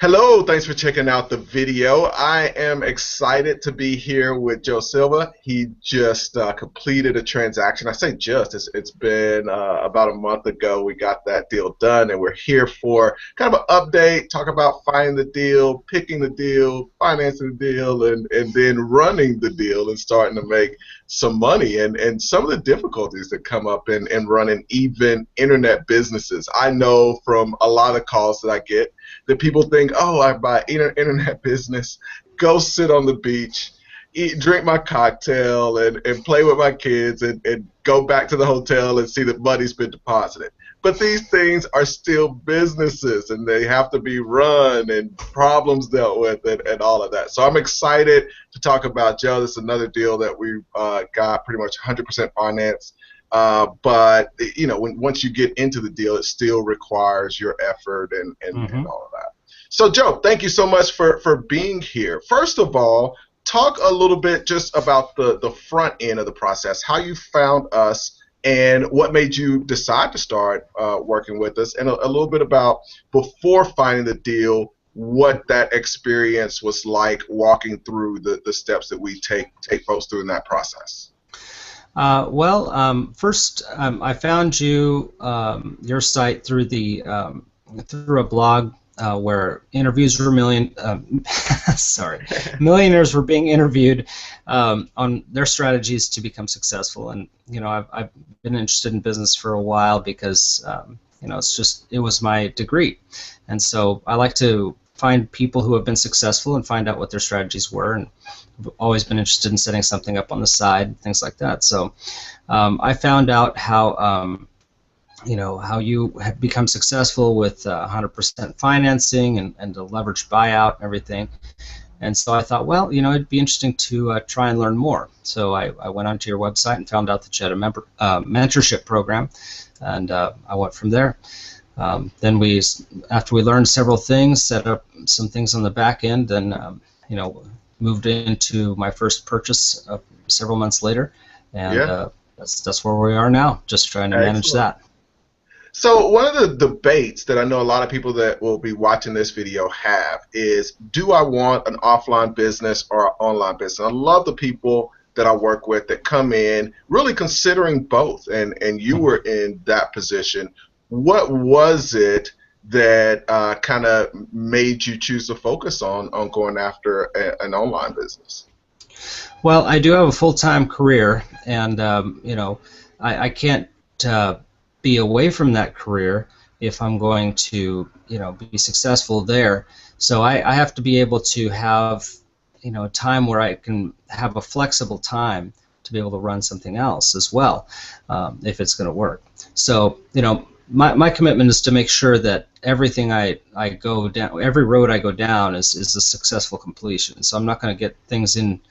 Hello, thanks for checking out the video. I am excited to be here with Joe Silva. He just completed a transaction. I say just, it's been about a month ago we got that deal done, and we're here for kind of an update, talk about finding the deal, picking the deal, financing the deal, and then running the deal and starting to make some money and some of the difficulties that come up in running even internet businesses. I know from a lot of calls that I get that people think, oh, I buy internet business, go sit on the beach, eat, drink my cocktail, and play with my kids, and go back to the hotel and see that money's been deposited. But these things are still businesses, and they have to be run and problems dealt with and all of that. So I'm excited to talk about Joe. This is another deal that we got pretty much 100% financed. But you know, once you get into the deal, it still requires your effort and all of that. So Joe, thank you so much for being here. First of all, talk a little bit just about the front end of the process, how you found us, and what made you decide to start working with us, and a little bit about before finding the deal, what that experience was like walking through the steps that we take folks through in that process. First, I found your site through through a blog where interviews were millionaires were being interviewed on their strategies to become successful. And you know, I've been interested in business for a while because you know, it was my degree, and so I like to find people who have been successful and find out what their strategies were. And I've always been interested in setting something up on the side, things like that. So I found out how you know, how you have become successful with 100% financing and a leveraged buyout and everything. And so I thought, well, you know, it'd be interesting to try and learn more. So I went onto your website and found out that you had a mentorship program, and I went from there. Then after we learned several things, set up some things on the back end, and you know, moved into my first purchase several months later, and that's where we are now, just trying to manage that. So one of the debates that I know a lot of people that will be watching this video have is, do I want an offline business or an online business? I love the people that I work with that come in really considering both, and you were in that position. What was it that kind of made you choose to focus on going after an online business? Well, I do have a full-time career, and you know, I can't be away from that career if I'm going to, you know, be successful there. So I have to be able to have, you know, a time where I can have a flexible time to be able to run something else as well, if it's going to work. So, you know, my commitment is to make sure that everything I go down, every road I go down is a successful completion. So I'm not going to get things in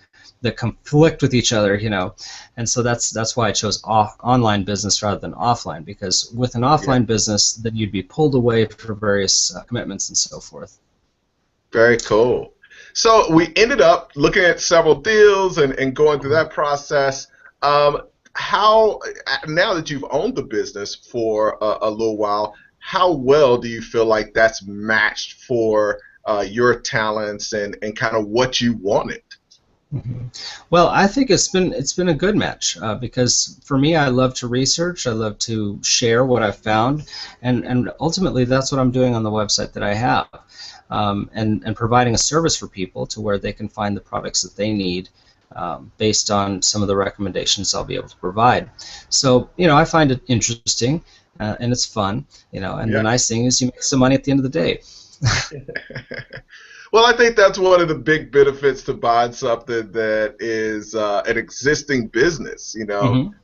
that conflict with each other, you know, and so that's why I chose online business rather than offline, because with an offline business, then you'd be pulled away for various commitments and so forth. Very cool. So we ended up looking at several deals and going through that process. How, now that you've owned the business for a little while, how well do you feel like that's matched for your talents and kind of what you wanted? Well, I think it's been a good match because for me, I love to research, I love to share what I've found, and ultimately that's what I'm doing on the website that I have, and providing a service for people to where they can find the products that they need based on some of the recommendations I'll be able to provide. So, you know, I find it interesting and it's fun, you know, and the nice thing is you make some money at the end of the day. Well, I think that's one of the big benefits to buying something that is an existing business. You know,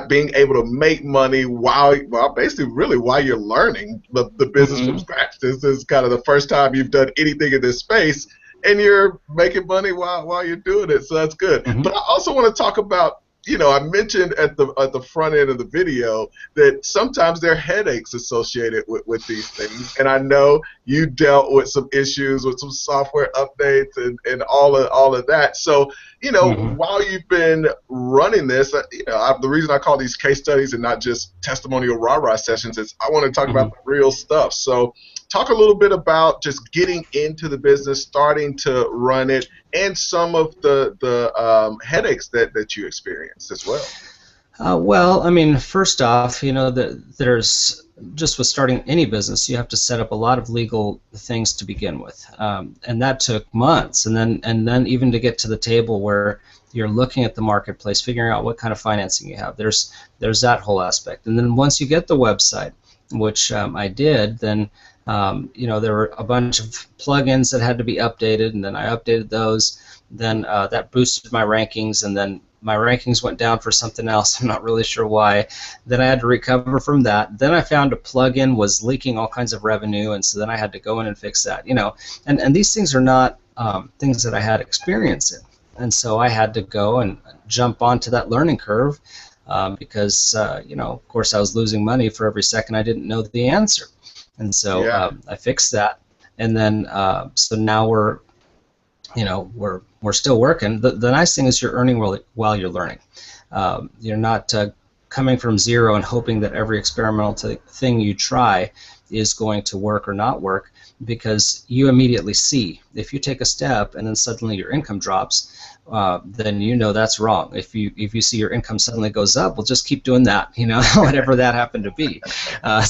being able to make money while basically really while you're learning the business from scratch. This is kind of the first time you've done anything in this space, and you're making money while you're doing it. So that's good. But I also want to talk about, you know, I mentioned at the front end of the video that sometimes there are headaches associated with these things, and I know you dealt with some issues with some software updates and all of that. So, you know, while you've been running this, you know, the reason I call these case studies and not just testimonial rah-rah sessions is I want to talk about the real stuff. So talk a little bit about just getting into the business, starting to run it, and some of the headaches that you experienced as well. Well, I mean, first off, there's just with starting any business, you have to set up a lot of legal things to begin with, and that took months, and then even to get to the table where you're looking at the marketplace, figuring out what kind of financing you have. There's that whole aspect, and then once you get the website, which I did, then there were a bunch of plugins that had to be updated, and then I updated those. Then that boosted my rankings, and then my rankings went down for something else. I'm not really sure why. Then I had to recover from that. Then I found a plugin was leaking all kinds of revenue, and so then I had to go in and fix that. And these things are not things that I had experience in, and so I had to go and jump onto that learning curve because of course I was losing money for every second I didn't know the answer, and so I fixed that, and then so now we're still working. The nice thing is you're earning while you're learning. You're not coming from zero and hoping that every experimental thing you try is going to work or not work, because you immediately see if you take a step and then suddenly your income drops, then that's wrong. If you see your income suddenly goes up, well, just keep doing that. Whatever that happened to be. I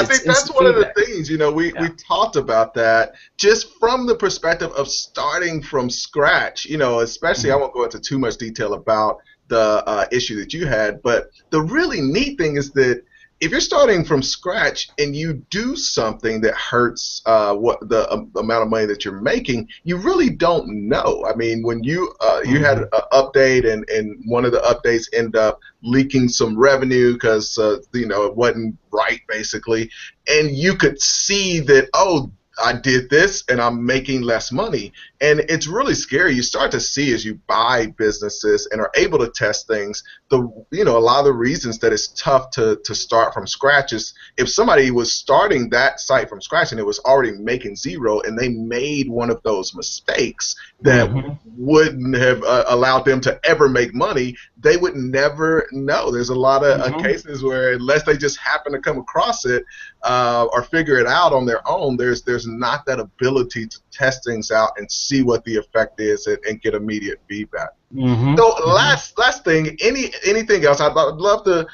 think that's one of the things, we talked about that just from the perspective of starting from scratch, especially I won't go into too much detail about the issue that you had, but the really neat thing is that if you're starting from scratch and you do something that hurts what the amount of money that you're making, you really don't know. I mean, when you had an update and one of the updates ended up leaking some revenue because it wasn't right basically, and you could see that, oh, I did this and I'm making less money. And it's really scary. You start to see as you buy businesses and are able to test things, a lot of the reasons that it's tough to start from scratch is if somebody was starting that site from scratch and it was already making zero and they made one of those mistakes that wouldn't have allowed them to ever make money, they would never know. There's a lot of cases where unless they just happen to come across it or figure it out on their own, there's not that ability to test things out and see what the effect is and get immediate feedback. So last thing, anything else? I'd love to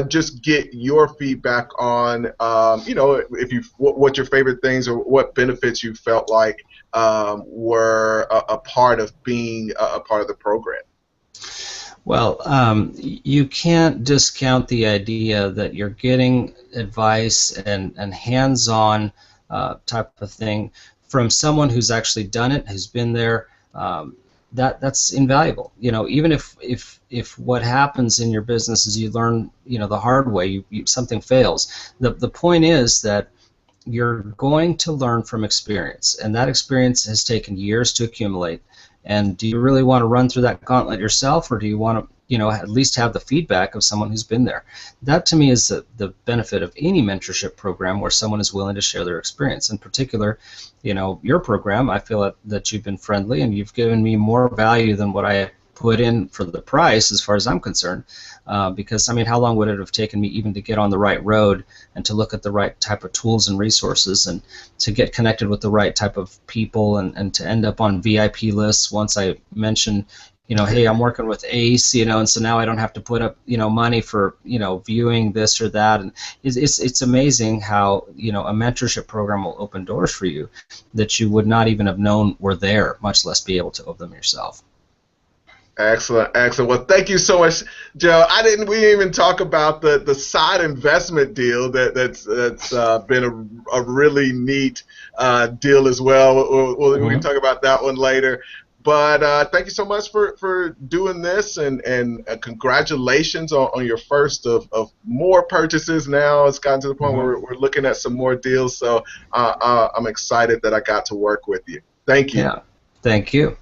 just get your feedback on, what your favorite things or what benefits you felt like were a part of being a part of the program. Well, you can't discount the idea that you're getting advice and hands-on type of thing from someone who's actually done it, who's been there. That's invaluable. Even if what happens in your business is you learn, the hard way, something fails. The point is that you're going to learn from experience, and that experience has taken years to accumulate. And do you really want to run through that gauntlet yourself, or do you want to, at least have the feedback of someone who's been there? That, to me, is the benefit of any mentorship program where someone is willing to share their experience. In particular, your program, I feel that you've been friendly and you've given me more value than what I put in for the price, as far as I'm concerned. Because, how long would it have taken me even to get on the right road and to look at the right type of tools and resources and to get connected with the right type of people and to end up on VIP lists once I mentioned, hey, I'm working with ACE, and so now I don't have to put up, money for, viewing this or that. And it's amazing how, a mentorship program will open doors for you that you would not even have known were there, much less be able to open them yourself. Excellent. Well, thank you so much, Joe. We didn't even talk about the side investment deal that's been a really neat deal as well. We can talk about that one later. But thank you so much for doing this, and congratulations on your first of more purchases. Now it's gotten to the point where we're looking at some more deals. So I'm excited that I got to work with you. Thank you. Yeah. Thank you.